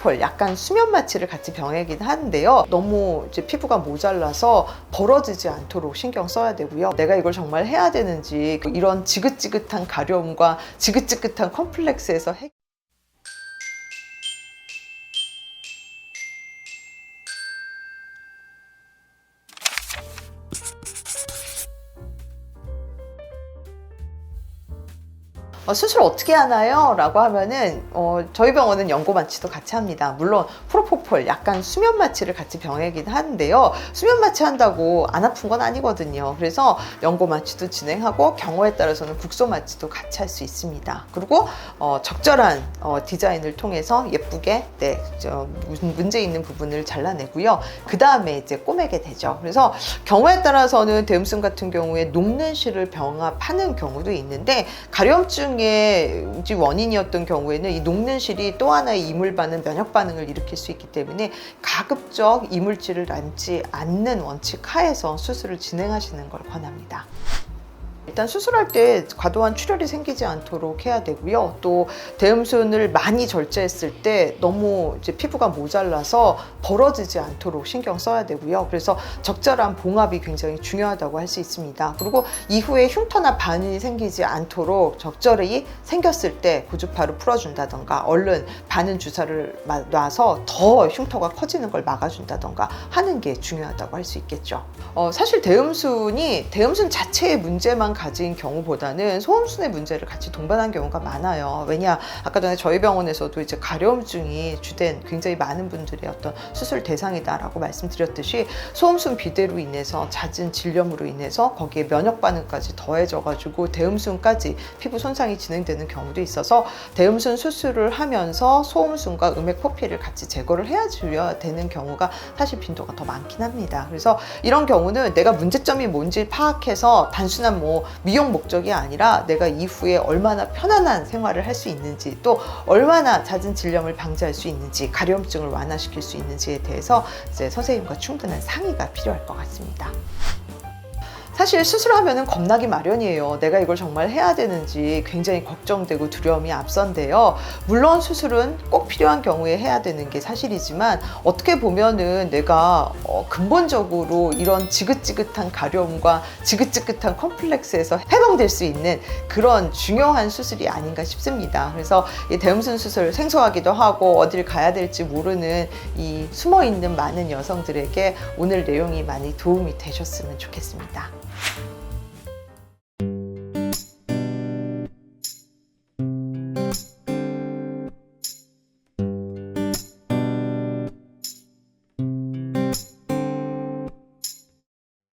프로포폴, 약간 수면 마취를 같이 병행하긴 하는데요. 너무 이제 피부가 모자라서 벌어지지 않도록 신경 써야 되고요. 내가 이걸 정말 해야 되는지, 이런 지긋지긋한 가려움과 지긋지긋한 컴플렉스에서 수술 어떻게 하나요? 라고 하면은 저희 병원은 연고 마취도 같이 합니다. 물론 프로포폴, 약간 수면 마취를 같이 병행하긴 하는데요. 수면 마취 한다고 안 아픈 건 아니거든요. 그래서 연고 마취도 진행하고 경우에 따라서는 국소 마취도 같이 할 수 있습니다. 그리고 적절한 디자인을 통해서 예쁘게 문제 있는 부분을 잘라내고요. 그 다음에 이제 꼬매게 되죠. 그래서 경우에 따라서는 대음순 같은 경우에 녹는 실을 병합하는 경우도 있는데, 가려움증 원인이었던 경우에는 이 녹는 실이 또 하나의 이물 반응, 면역 반응을 일으킬 수 있기 때문에 가급적 이물질을 남지 않는 원칙 하에서 수술을 진행하시는 걸 권합니다. 일단 수술할 때 과도한 출혈이 생기지 않도록 해야 되고요. 또 대음순을 많이 절제했을 때 너무 이제 피부가 모자라서 벌어지지 않도록 신경 써야 되고요. 그래서 적절한 봉합이 굉장히 중요하다고 할 수 있습니다. 그리고 이후에 흉터나 반응이 생기지 않도록 적절히 생겼을 때 고주파로 풀어준다던가, 얼른 바늘 주사를 놔서 더 흉터가 커지는 걸 막아준다던가 하는 게 중요하다고 할 수 있겠죠. 사실 대음순 자체의 문제만 가진 경우보다는 소음순의 문제를 같이 동반한 경우가 많아요. 왜냐, 아까 전에 저희 병원에서도 이제 가려움증이 주된 굉장히 많은 분들의 어떤 수술 대상이다라고 말씀드렸듯이, 소음순 비대로 인해서 잦은 질염으로 인해서 거기에 면역 반응까지 더해져가지고 대음순까지 피부 손상이 진행되는 경우도 있어서, 대음순 수술을 하면서 소음순과 음액 포피를 같이 제거를 해줘야 되는 경우가 사실 빈도가 더 많긴 합니다. 그래서 이런 경우는 내가 문제점이 뭔지 파악해서 단순한 미용 목적이 아니라 내가 이후에 얼마나 편안한 생활을 할 수 있는지, 또 얼마나 잦은 질염을 방지할 수 있는지, 가려움증을 완화시킬 수 있는지에 대해서 이제 선생님과 충분한 상의가 필요할 것 같습니다. 사실 수술하면은 겁나기 마련이에요. 내가 이걸 정말 해야 되는지 굉장히 걱정되고 두려움이 앞선데요. 물론 수술은 꼭 필요한 경우에 해야 되는 게 사실이지만, 어떻게 보면은 내가 근본적으로 이런 지긋지긋한 가려움과 지긋지긋한 컴플렉스에서 해방될 수 있는 그런 중요한 수술이 아닌가 싶습니다. 그래서 이 대음순 수술, 생소하기도 하고 어딜 가야 될지 모르는 이 숨어있는 많은 여성들에게 오늘 내용이 많이 도움이 되셨으면 좋겠습니다.